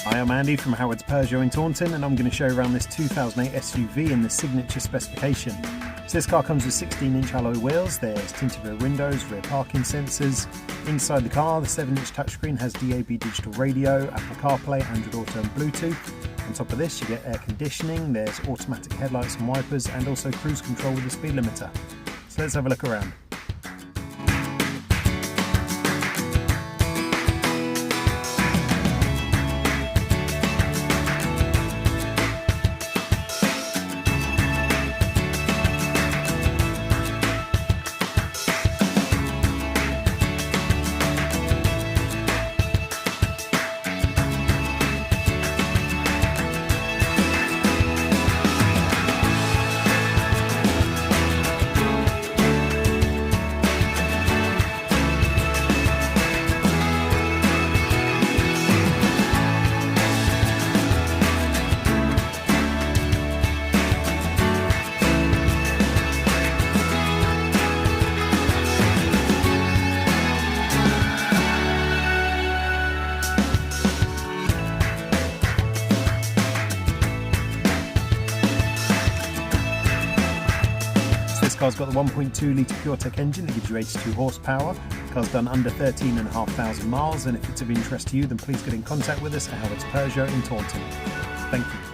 Hi, I'm Andy from Howard's Peugeot in Taunton, and I'm going to show you around this 2008 SUV in the signature specification. So this car comes with 16-inch alloy wheels, there's tinted rear windows, rear parking sensors. Inside the car, the 7-inch touchscreen has DAB digital radio, Apple CarPlay, Android Auto and Bluetooth. On top of this you get air conditioning, there's automatic headlights and wipers, and also cruise control with a speed limiter. So let's have a look around. This car's got the 1.2 litre PureTech engine that gives you 82 horsepower. The car's done under 13,500 miles, and if it's of interest to you, then please get in contact with us at Howard's Peugeot in Taunton. Thank you.